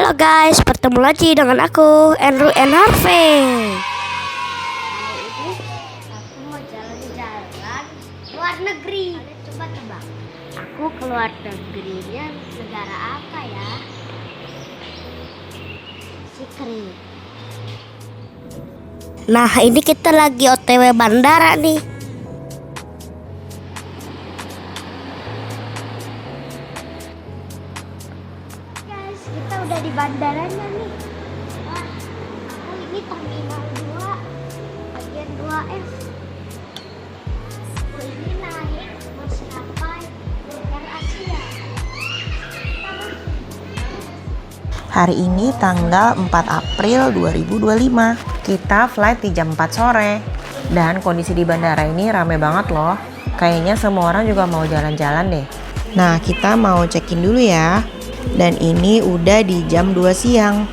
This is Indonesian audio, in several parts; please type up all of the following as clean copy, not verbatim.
Halo guys, bertemu lagi dengan aku, Andrew and Harvey. Hari ini aku mau jalan-jalan luar negeri. Coba tebak, aku keluar negerinya negara apa ya? Secret. Nah, ini kita lagi OTW bandara nih. Kita udah di bandaranya nih. Wah, ini terminal 2 bagian 2F. Ini naik maskapai Air Asia. Hari ini tanggal 4 April 2025. Kita flight di jam 4 sore. Dan kondisi di bandara ini rame banget loh. Kayaknya semua orang juga mau jalan-jalan deh. Nah, kita mau check-in dulu ya. Dan ini udah di jam 2 siang.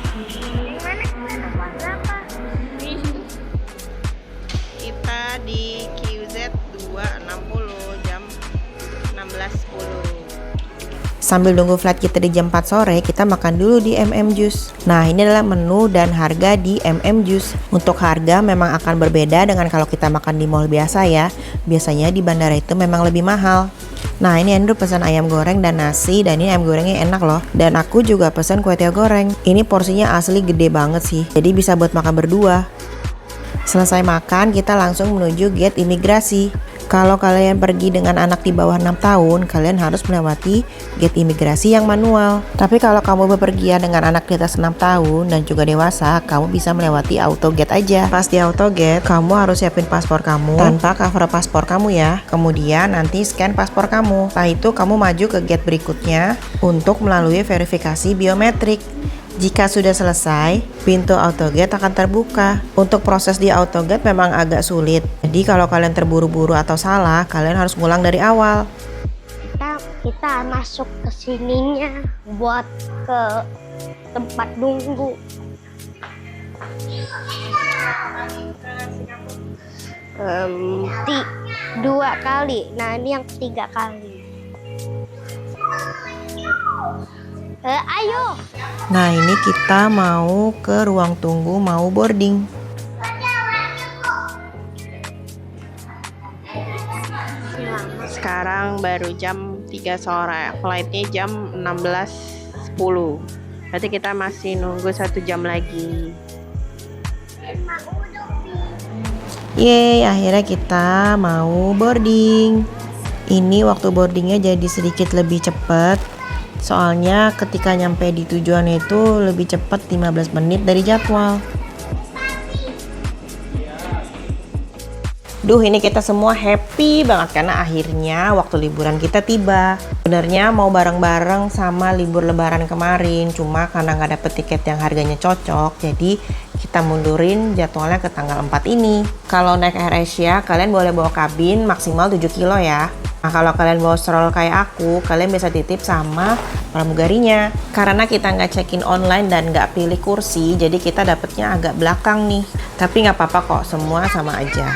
Kita di QZ 260 jam 16.10. Sambil nunggu flight kita di jam 4 sore, kita makan dulu di MM-Juice. Nah, ini adalah menu dan harga di MM-Juice. Untuk harga memang akan berbeda dengan kalau kita makan di mall biasa ya. Biasanya di bandara itu memang lebih mahal. Nah, ini Andrew pesan ayam goreng dan nasi, dan ini ayam gorengnya enak loh. Dan aku juga pesan kue tiaw goreng. Ini porsinya asli gede banget sih, jadi bisa buat makan berdua. Selesai makan, kita langsung menuju gate imigrasi. Kalau kalian pergi dengan anak di bawah 6 tahun, kalian harus melewati gate imigrasi yang manual. Tapi kalau kamu bepergian dengan anak di atas 6 tahun dan juga dewasa, kamu bisa melewati auto gate aja. Pas di auto gate, kamu harus siapin paspor kamu tanpa cover paspor kamu ya. Kemudian nanti scan paspor kamu. Setelah itu kamu maju ke gate berikutnya untuk melalui verifikasi biometrik. Jika sudah selesai, pintu autogate akan terbuka. Untuk proses di autogate memang agak sulit. Jadi kalau kalian terburu-buru atau salah, kalian harus ngulang dari awal. Kita masuk ke sininya buat ke tempat nunggu. Dua kali. Nah, ini yang ketiga kali. Ayo. Nah, ini kita mau ke ruang tunggu, mau boarding. Sekarang baru jam 3 sore, flightnya jam 16.10. Berarti kita masih nunggu 1 jam lagi. Yeay, akhirnya kita mau boarding. Ini waktu boardingnya jadi sedikit lebih cepat. Soalnya ketika nyampe di tujuan itu lebih cepat 15 menit dari jadwal. Duh, ini kita semua happy banget karena akhirnya waktu liburan kita tiba. Sebenarnya mau bareng-bareng sama libur lebaran kemarin, cuma karena nggak dapet tiket yang harganya cocok, jadi kita mundurin jadwalnya ke tanggal 4 ini. Kalau naik Air Asia, kalian boleh bawa kabin maksimal 7 kilo ya. Nah, kalau kalian bawa stroller kayak aku, kalian bisa titip sama pramugarinya. Karena kita nggak check-in online dan nggak pilih kursi, jadi kita dapetnya agak belakang nih. Tapi nggak apa-apa kok, semua sama aja.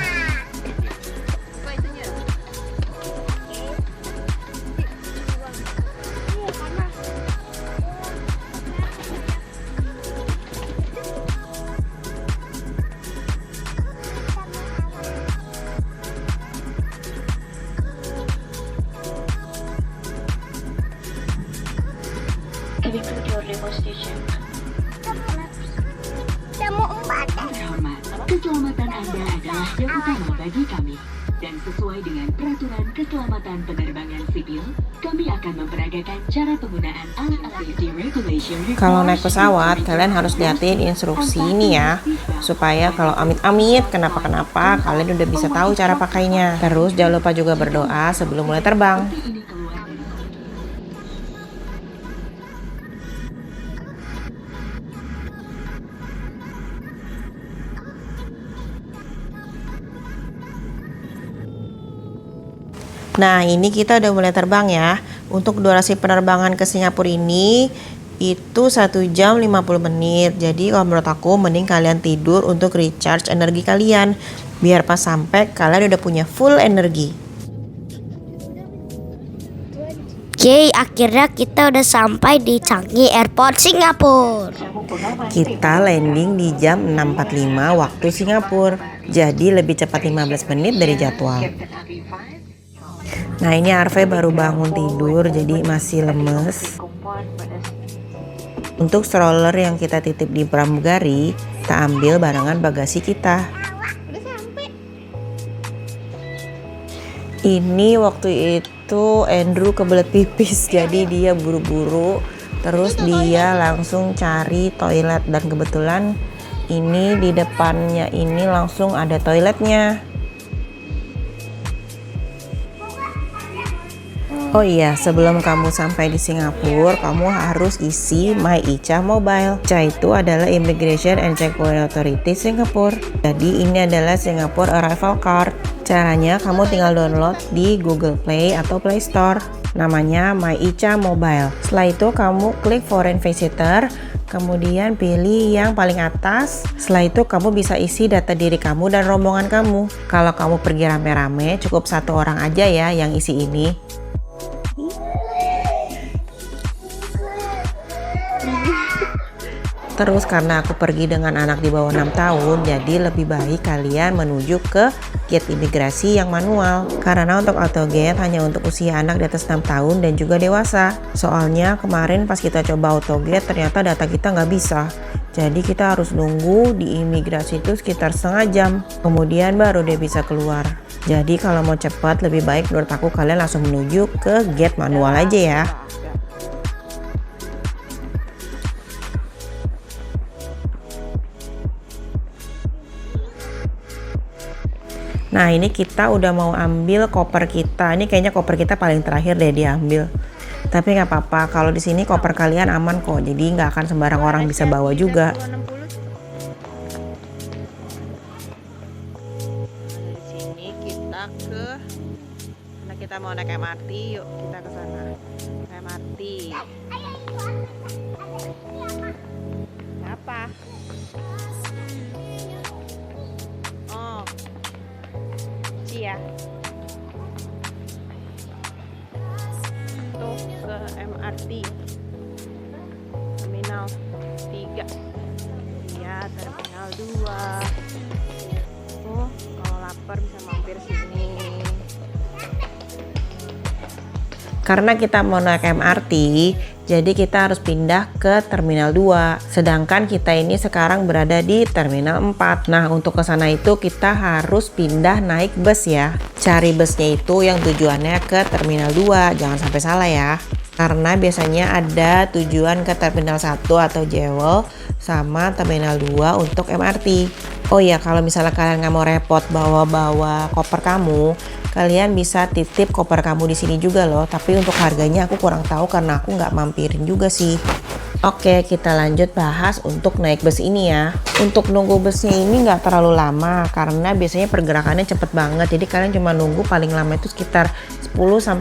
Keselamatan Anda adalah yang utama bagi kami. Dan sesuai dengan peraturan keselamatan penerbangan sipil, kami akan memperagakan cara penggunaan alat-alat safety regulation. Kalau naik pesawat, kalian harus liatin instruksi ini ya, supaya kalau amit-amit kenapa-kenapa, kalian udah bisa tahu cara pakainya. Terus jangan lupa juga berdoa sebelum mulai terbang. Nah, ini kita udah mulai terbang ya. Untuk durasi penerbangan ke Singapura ini itu 1 jam 50 menit. Jadi kalau menurut aku mending kalian tidur untuk recharge energi kalian. Biar pas sampai kalian udah punya full energi. Yeay, akhirnya kita udah sampai di Changi Airport Singapura. Kita landing di jam 6.45 waktu Singapura. Jadi lebih cepat 15 menit dari jadwal. Nah, ini Harvey baru bangun tidur jadi masih lemes. Untuk stroller yang kita titip di pramugari, kita ambil barengan bagasi kita. Ini waktu itu Andrew kebelet pipis, jadi dia buru-buru. Terus dia langsung cari toilet dan kebetulan ini di depannya ini langsung ada toiletnya. Oh iya, sebelum kamu sampai di Singapura, kamu harus isi My ICA Mobile. ICA itu adalah Immigration and Checkpoint Authority Singapore. Jadi ini adalah Singapore Arrival Card. Caranya kamu tinggal download di Google Play atau Play Store. Namanya My ICA Mobile. Setelah itu kamu klik Foreign Visitor, kemudian pilih yang paling atas. Setelah itu kamu bisa isi data diri kamu dan rombongan kamu. Kalau kamu pergi rame-rame, cukup satu orang aja ya yang isi ini. Terus karena aku pergi dengan anak di bawah 6 tahun, jadi lebih baik kalian menuju ke gate imigrasi yang manual. Karena untuk auto gate hanya untuk usia anak di atas 6 tahun dan juga dewasa. Soalnya kemarin pas kita coba auto gate ternyata data kita nggak bisa. Jadi kita harus nunggu di imigrasi itu sekitar setengah jam. Kemudian baru dia bisa keluar. Jadi kalau mau cepat lebih baik menurut aku kalian langsung menuju ke gate manual aja ya. Nah, ini kita udah mau ambil koper kita. Ini kayaknya koper kita paling terakhir deh diambil. Tapi nggak apa-apa, kalau di sini koper kalian aman kok. Jadi nggak akan sembarang orang bisa bawa juga. Dari sini kita karena kita mau naik MRT, yuk kita ke sana. MRT. Apa? Oh. Ya tuh ke MRT Terminal 3 ya, Terminal 2. Oh, kalau lapar bisa mampir sini. Karena kita mau naik MRT, jadi kita harus pindah ke Terminal 2. Sedangkan kita ini sekarang berada di Terminal 4. Nah, untuk ke sana itu kita harus pindah naik bus ya. Cari busnya itu yang tujuannya ke Terminal 2. Jangan sampai salah ya. Karena biasanya ada tujuan ke Terminal 1 atau Jewel sama Terminal 2 untuk MRT. Oh iya, kalau misalnya kalian nggak mau repot bawa-bawa koper kamu, kalian bisa titip koper kamu di sini juga loh. Tapi untuk harganya aku kurang tahu karena aku nggak mampirin juga sih. Oke, kita lanjut bahas untuk naik bus ini ya. Untuk nunggu busnya ini nggak terlalu lama karena biasanya pergerakannya cepet banget. Jadi kalian cuma nunggu paling lama itu sekitar 10-15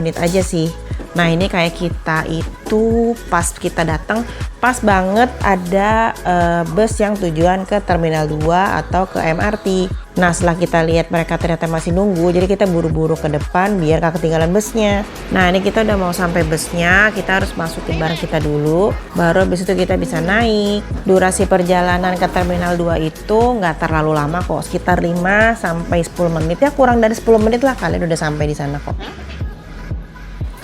menit aja sih. Nah, ini kayak kita itu pas kita datang pas banget ada bus yang tujuan ke Terminal 2 atau ke MRT. Nah, setelah kita lihat mereka ternyata masih nunggu, jadi kita buru-buru ke depan biar gak ketinggalan busnya. Nah, ini kita udah mau sampai busnya, kita harus masukin barang kita dulu, baru habis itu kita bisa naik. Durasi perjalanan ke Terminal 2 itu nggak terlalu lama kok, sekitar 5-10 menit ya, kurang dari 10 menit lah kalian udah sampai di sana kok.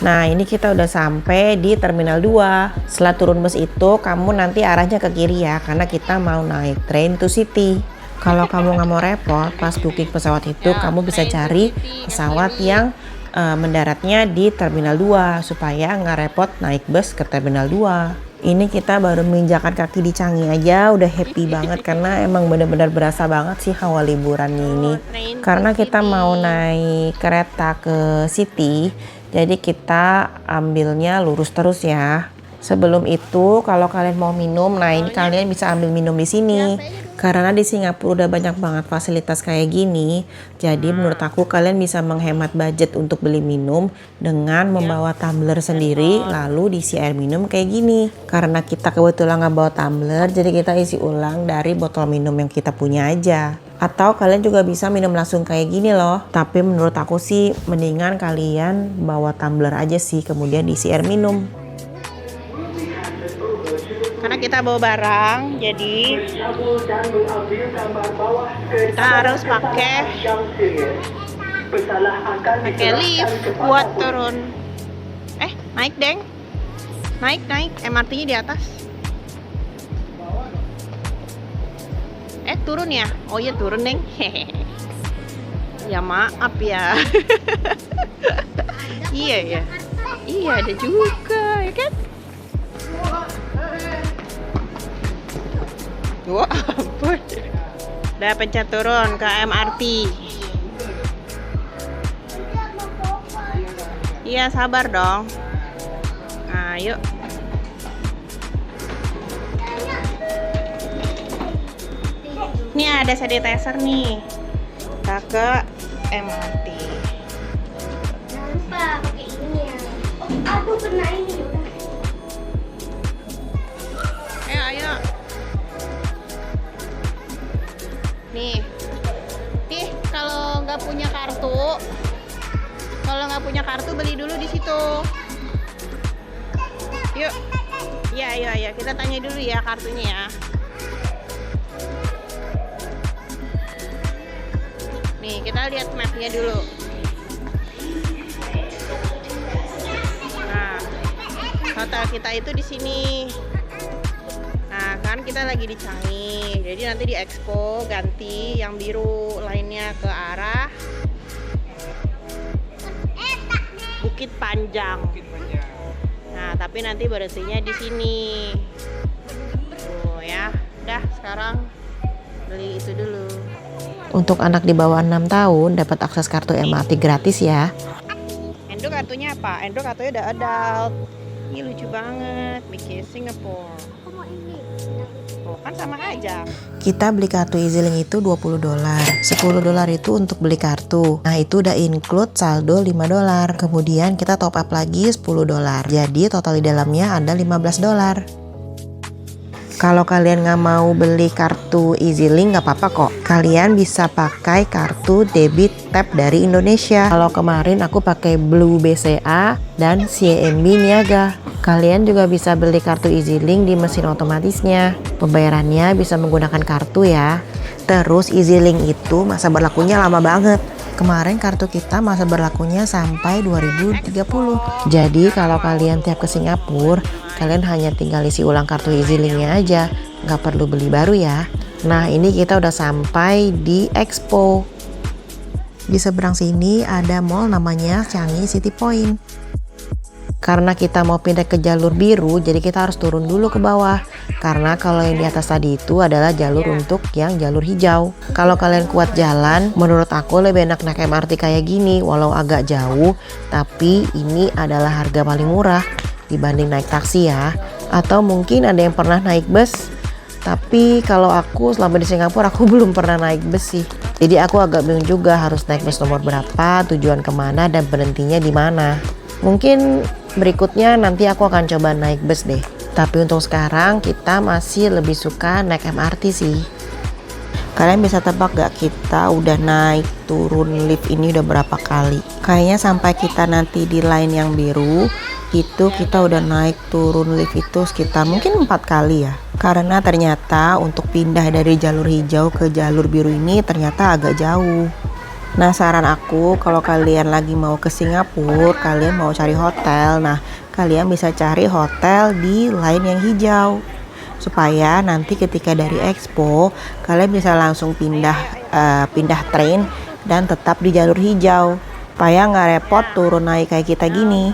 Nah, ini kita udah sampai di Terminal 2. Setelah turun bus itu, kamu nanti arahnya ke kiri ya, karena kita mau naik train to city. Kalau kamu nggak mau repot, pas booking pesawat itu, kamu bisa cari pesawat yang mendaratnya di Terminal 2, supaya nggak repot naik bus ke Terminal 2. Ini kita baru menginjakan kaki di Changi aja, udah happy banget karena emang benar-benar berasa banget sih hawa liburannya ini. Karena kita mau naik kereta ke city, jadi kita ambilnya lurus terus ya. Sebelum itu kalau kalian mau minum, nah ini kalian bisa ambil minum di sini. Karena di Singapura udah banyak banget fasilitas kayak gini. Jadi menurut aku kalian bisa menghemat budget untuk beli minum dengan membawa tumbler sendiri lalu diisi air minum kayak gini. Karena kita kebetulan nggak bawa tumbler, jadi kita isi ulang dari botol minum yang kita punya aja. Atau kalian juga bisa minum langsung kayak gini loh. Tapi menurut aku sih mendingan kalian bawa tumbler aja sih, kemudian diisi air minum. Karena kita bawa barang, jadi kita harus pakai lift buat turun. Naik deng, naik MRT-nya di atas. Turun ya? Oh iya turun deng. Ya maaf ya. Iya ada juga ya kan. Wah, ampun. Udah pencet turun ke MRT. Iya, sabar dong. Nah, yuk. Ini ada sanitizer nih. Kita ke MRT. Jangan lupa pakai ini ya. Aduh, kena ini. Ayo. Nih, kalau nggak punya kartu, beli dulu di situ. Yuk, ya, kita tanya dulu ya kartunya ya. Nih, kita lihat mapnya dulu. Nah, hotel kita itu di sini. Nah, kan kita lagi di Changi, jadi nanti di Expo ganti yang biru lainnya ke arah Bukit Panjang. Nah, tapi nanti berhentinya di sini. Tuh ya, udah sekarang beli itu dulu. Untuk anak di bawah 6 tahun dapat akses kartu MRT gratis ya. Endo kartunya apa? Endo kartunya udah adult. Ini lucu banget, Mickey Singapore. Oh, kan sama aja. Kita beli kartu EasyLink itu $20. $10 itu untuk beli kartu. Nah, itu udah include saldo $5. Kemudian kita top up lagi $10. Jadi total di dalamnya ada $15. Kalau kalian nggak mau beli kartu EasyLink nggak apa-apa kok. Kalian bisa pakai kartu debit tap dari Indonesia. Kalau kemarin aku pakai Blue BCA dan CIMB Niaga. Kalian juga bisa beli kartu EasyLink di mesin otomatisnya. Pembayarannya bisa menggunakan kartu ya. Terus EasyLink itu masa berlakunya lama banget. Kemarin kartu kita masa berlakunya sampai 2030. Jadi kalau kalian tiap ke Singapura, kalian hanya tinggal isi ulang kartu EasyLink-nya aja, nggak perlu beli baru ya. Nah, ini kita udah sampai di Expo. Di seberang sini ada mall namanya Changi City Point. Karena kita mau pindah ke jalur biru, jadi kita harus turun dulu ke bawah. Karena kalau yang di atas tadi itu adalah jalur untuk yang jalur hijau. Kalau kalian kuat jalan, menurut aku lebih enak naik MRT kayak gini, walau agak jauh, tapi ini adalah harga paling murah dibanding naik taksi ya. Atau mungkin ada yang pernah naik bus, tapi kalau aku selama di Singapura aku belum pernah naik bus sih. Jadi aku agak bingung juga harus naik bus nomor berapa, tujuan kemana, dan berhentinya di mana. Mungkin berikutnya nanti aku akan coba naik bus deh. Tapi untuk sekarang kita masih lebih suka naik MRT sih. Kalian bisa tebak gak kita udah naik turun lift ini udah berapa kali? Kayaknya sampai kita nanti di line yang biru itu kita udah naik turun lift itu sekitar mungkin 4 kali ya. Karena ternyata untuk pindah dari jalur hijau ke jalur biru ini ternyata agak jauh. Nah, saran aku kalau kalian lagi mau ke Singapura, kalian mau cari hotel, nah kalian bisa cari hotel di line yang hijau supaya nanti ketika dari Expo kalian bisa langsung pindah train dan tetap di jalur hijau supaya nggak repot turun naik kayak kita gini.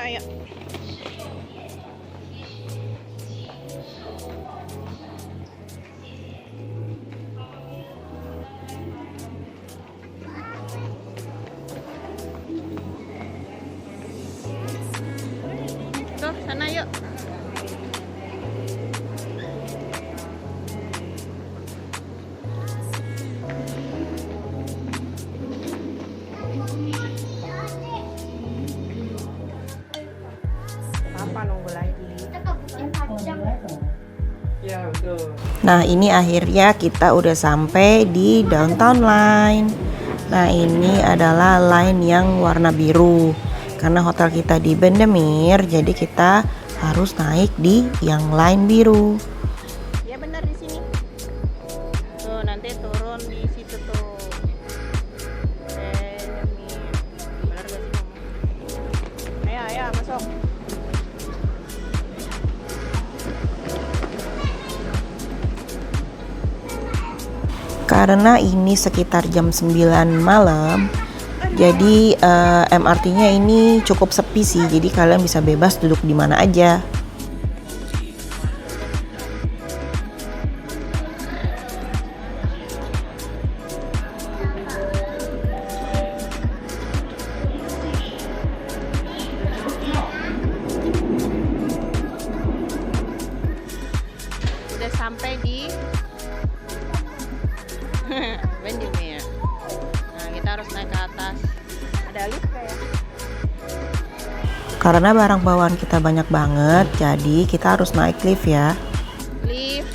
Ayo. Tuh, sana yuk. Nah, ini akhirnya kita udah sampai di Downtown Line. Nah, ini adalah line yang warna biru. Karena hotel kita di Bendemeer, jadi kita harus naik di yang line biru. Ya benar di sini. Tuh, nanti turun di situ tuh. Bendemeer. Benar gak sih, Mama? Ayo, masuk. Karena ini sekitar jam 9 malam, jadi MRT-nya ini cukup sepi sih, jadi kalian bisa bebas duduk di mana aja. Udah sampai di Bendemeer. Nah, kita harus naik ke atas. Ada lift kayak. Karena barang bawaan kita banyak banget, jadi kita harus naik lift ya. Lift.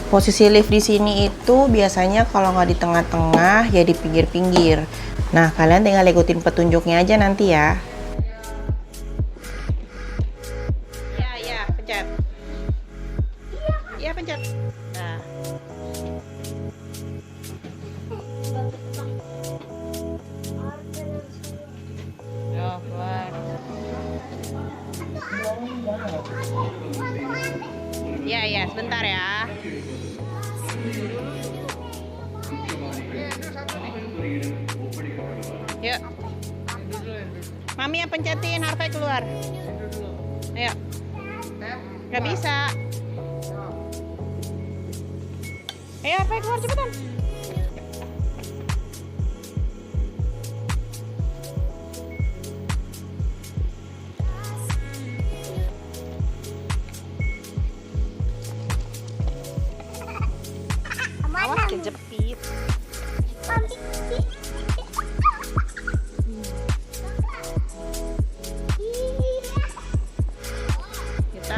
Posisi lift di sini itu biasanya kalau nggak di tengah-tengah, ya di pinggir-pinggir. Nah, kalian tinggal ikutin petunjuknya aja nanti ya. Ya, pencet. Iya, pencet. Nah. Keluar. Ya, sebentar ya. Yuk. Mami yang pencetin, Harvey keluar. Ayo. Gak bisa. Ayo, Harvey keluar cepetan. Awas kejepit.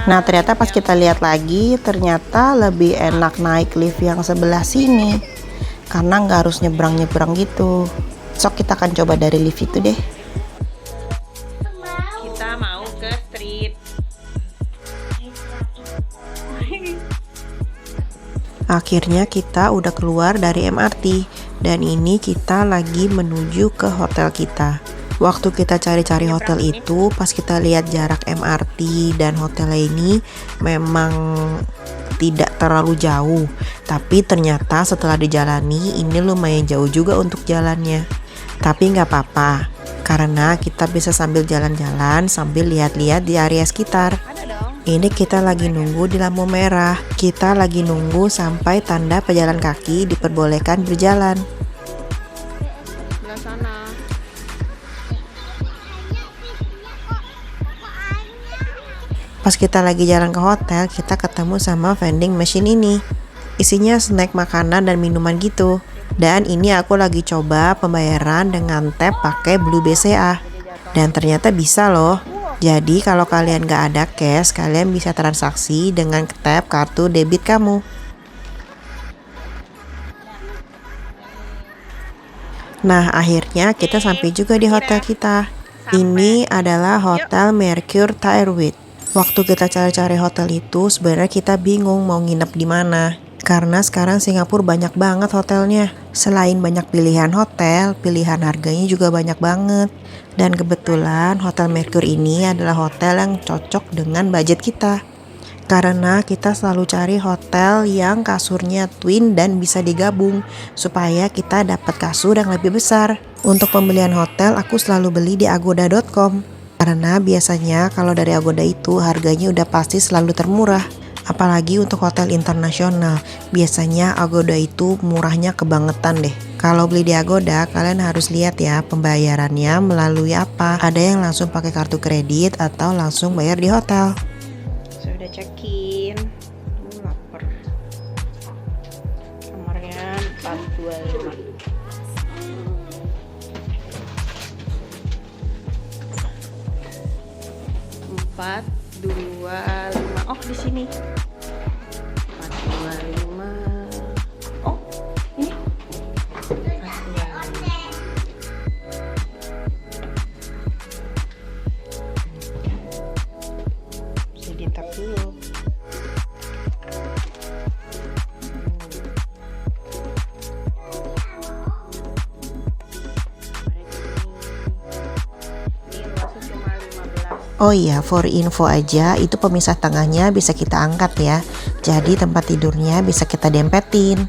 Nah, ternyata pas kita lihat lagi, ternyata lebih enak naik lift yang sebelah sini. Karena nggak harus nyebrang-nyebrang gitu. Sok kita akan coba dari lift itu deh. Kita mau ke street. Akhirnya kita udah keluar dari MRT. Dan ini kita lagi menuju ke hotel kita. Waktu kita cari-cari hotel itu, pas kita lihat jarak MRT dan hotelnya ini memang tidak terlalu jauh. Tapi ternyata setelah dijalani, ini lumayan jauh juga untuk jalannya. Tapi nggak apa-apa, karena kita bisa sambil jalan-jalan, sambil lihat-lihat di area sekitar. Ini kita lagi nunggu di lampu merah. Kita lagi nunggu sampai tanda pejalan kaki diperbolehkan berjalan. Sebelah sana. Pas kita lagi jalan ke hotel, kita ketemu sama vending machine ini. Isinya snack, makanan, dan minuman gitu. Dan ini aku lagi coba pembayaran dengan tap pakai Blue BCA. Dan ternyata bisa loh. Jadi kalau kalian gak ada cash, kalian bisa transaksi dengan tap kartu debit kamu. Nah, akhirnya kita sampai juga di hotel kita. Ini adalah Hotel Mercure Tyrwhitt. Waktu kita cari-cari hotel itu, sebenarnya kita bingung mau nginep di mana. Karena sekarang Singapura banyak banget hotelnya. Selain banyak pilihan hotel, pilihan harganya juga banyak banget. Dan kebetulan Hotel Mercure ini adalah hotel yang cocok dengan budget kita. Karena kita selalu cari hotel yang kasurnya twin dan bisa digabung, supaya kita dapat kasur yang lebih besar. Untuk pembelian hotel, aku selalu beli di agoda.com. Karena biasanya kalau dari Agoda itu harganya udah pasti selalu termurah. Apalagi untuk hotel internasional, biasanya Agoda itu murahnya kebangetan deh. Kalau beli di Agoda, kalian harus lihat ya pembayarannya melalui apa. Ada yang langsung pakai kartu kredit atau langsung bayar di hotel. Sudah check-in. Lapar. Kamarnya 425. 425. Oh, di sini nih? 425. Oh, ini 425. Bisa di-tap dulu. Oh iya, for info aja, itu pemisah tengahnya bisa kita angkat ya. Jadi tempat tidurnya bisa kita dempetin.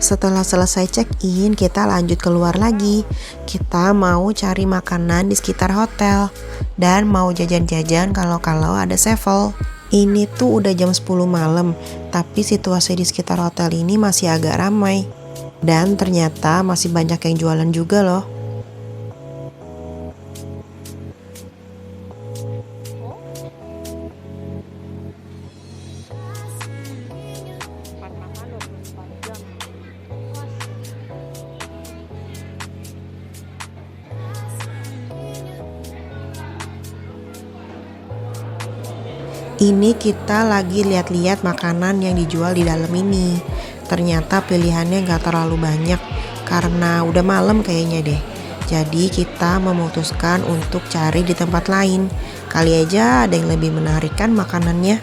Setelah selesai check-in, kita lanjut keluar lagi. Kita mau cari makanan di sekitar hotel dan mau jajan-jajan kalau ada sevel. Ini tuh udah jam 10 malam, tapi situasi di sekitar hotel ini masih agak ramai. Dan ternyata masih banyak yang jualan juga loh. Ini kita lagi lihat-lihat makanan yang dijual di dalam ini. Ternyata pilihannya gak terlalu banyak karena udah malam kayaknya deh. Jadi kita memutuskan untuk cari di tempat lain. Kali aja ada yang lebih menarik kan makanannya.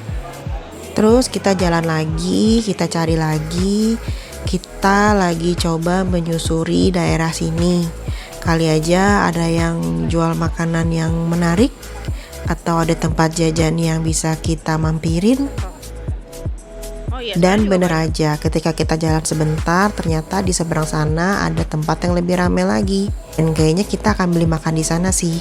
Terus kita jalan lagi, kita cari lagi. Kita lagi coba menyusuri daerah sini. Kali aja ada yang jual makanan yang menarik, atau ada tempat jajan yang bisa kita mampirin. Dan bener aja, ketika kita jalan sebentar, ternyata di seberang sana ada tempat yang lebih ramai lagi. Dan kayaknya kita akan beli makan di sana sih.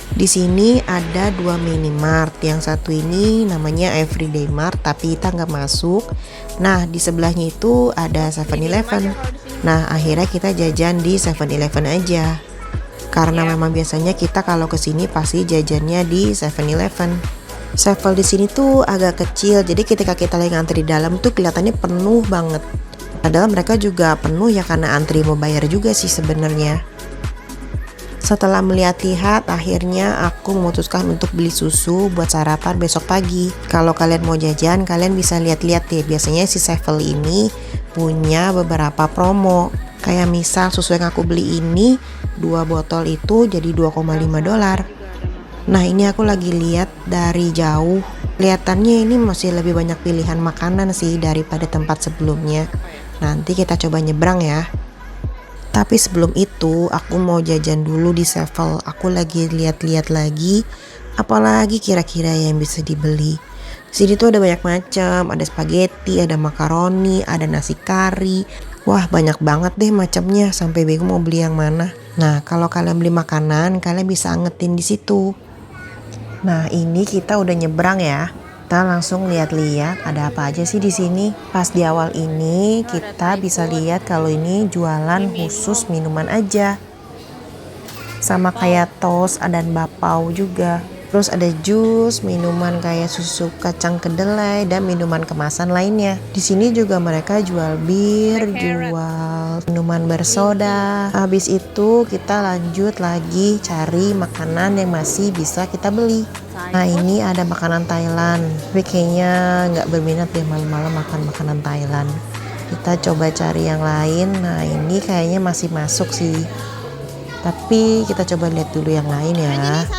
Di sini ada 2 minimart. Yang satu ini namanya Everyday Mart, tapi kita nggak masuk. Nah, di sebelahnya itu ada 7-Eleven. Nah, akhirnya kita jajan di 7-Eleven aja. Karena memang biasanya kita kalau kesini pasti jajannya di 7-Eleven. Sevel di sini tuh agak kecil, jadi ketika kita lagi ngantri di dalam tuh kelihatannya penuh banget. Padahal mereka juga penuh ya karena antri mau bayar juga sih sebenarnya. Setelah melihat-lihat, akhirnya aku memutuskan untuk beli susu buat sarapan besok pagi. Kalau kalian mau jajan, kalian bisa lihat-lihat deh. Biasanya si Sevel ini punya beberapa promo. Kayak misal susu yang aku beli ini 2 botol itu jadi $2,5. Nah, ini aku lagi lihat dari jauh. Kelihatannya ini masih lebih banyak pilihan makanan sih daripada tempat sebelumnya. Nanti kita coba nyebrang ya. Tapi sebelum itu aku mau jajan dulu di Sevel. Aku lagi lihat-lihat lagi apalagi kira-kira yang bisa dibeli. Sini tuh ada banyak macam, ada spaghetti, ada makaroni, ada nasi kari. Wah, banyak banget deh macamnya sampai bingung mau beli yang mana. Nah, kalau kalian beli makanan, kalian bisa angetin di situ. Nah, ini kita udah nyebrang ya. Kita langsung lihat-lihat ada apa aja sih di sini. Pas di awal ini kita bisa lihat kalau ini jualan khusus minuman aja. Sama kayak toast dan bakpao juga. Terus ada jus, minuman kayak susu kacang kedelai dan minuman kemasan lainnya. Di sini juga mereka jual bir, jual minuman bersoda. Habis itu kita lanjut lagi cari makanan yang masih bisa kita beli. Nah, ini ada makanan Thailand. Tapi kayaknya nggak berminat deh malam-malam makan makanan Thailand. Kita coba cari yang lain. Nah, ini kayaknya masih masuk sih. Tapi kita coba lihat dulu yang lain ya.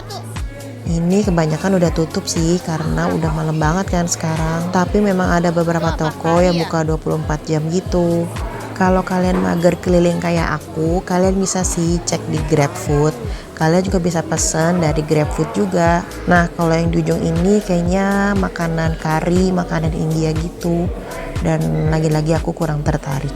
Ini kebanyakan udah tutup sih karena udah malam banget kan sekarang. Tapi memang ada beberapa toko yang buka 24 jam gitu. Kalau kalian mager keliling kayak aku, kalian bisa sih cek di GrabFood. Kalian juga bisa pesan dari GrabFood juga. Nah, kalau yang di ujung ini kayaknya makanan kari, makanan India gitu. Dan lagi-lagi aku kurang tertarik.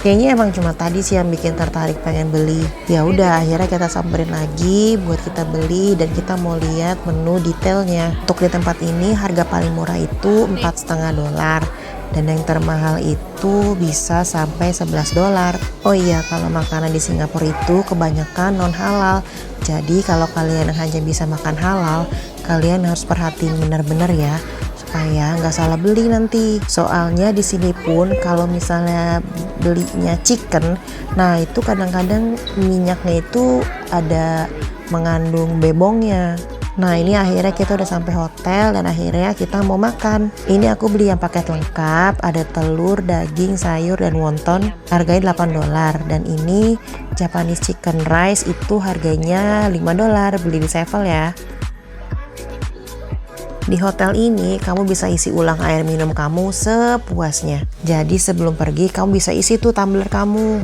Kayaknya emang cuma tadi sih yang bikin tertarik pengen beli. Ya udah, akhirnya kita samperin lagi buat kita beli dan kita mau lihat menu detailnya. Untuk di tempat ini harga paling murah itu $4,5. Dan yang termahal itu bisa sampai $11. Oh iya, kalau makanan di Singapura itu kebanyakan non halal. Jadi kalau kalian hanya bisa makan halal, kalian harus perhatiin benar-benar ya, supaya nggak salah beli nanti. Soalnya di sini pun kalau misalnya belinya chicken, nah itu kadang-kadang minyaknya itu ada mengandung bebongnya. Nah ini akhirnya kita udah sampai hotel dan akhirnya kita mau makan. Ini aku beli yang paket lengkap, ada telur, daging, sayur, dan wonton. Harganya $8. Dan ini Japanese chicken rice itu harganya $5, beli di Sevel ya. Di hotel ini kamu bisa isi ulang air minum kamu sepuasnya. Jadi sebelum pergi kamu bisa isi tuh tumbler kamu.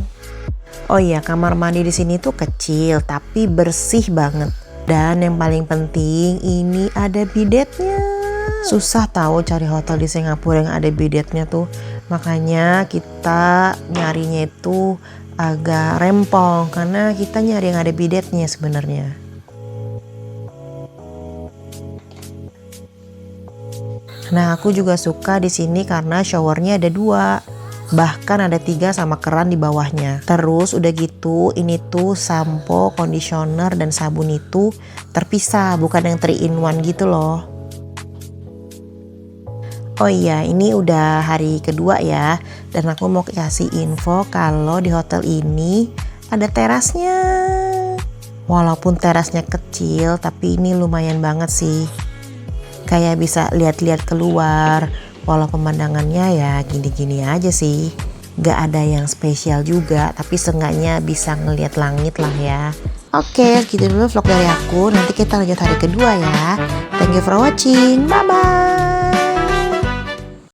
Oh iya, kamar mandi di sini tuh kecil tapi bersih banget. Dan yang paling penting ini ada bidetnya. Susah tahu cari hotel di Singapura yang ada bidetnya tuh. Makanya kita nyarinya itu agak rempong karena kita nyari yang ada bidetnya sebenarnya. Nah, aku juga suka di sini karena showernya ada 2. Bahkan ada 3 sama keran di bawahnya. Terus udah gitu, ini tuh sampo, conditioner, dan sabun itu terpisah, bukan yang 3 in 1 gitu loh. Oh iya, ini udah hari kedua ya. Dan aku mau kasih info kalau di hotel ini ada terasnya. Walaupun terasnya kecil, tapi ini lumayan banget sih. Kayak bisa lihat-lihat keluar. Walau pemandangannya ya gini-gini aja sih. Gak ada yang spesial juga, tapi seenggaknya bisa ngelihat langit lah ya. Oke, gitu dulu vlog dari aku. Nanti kita lanjut hari kedua ya. Thank you for watching. Bye-bye.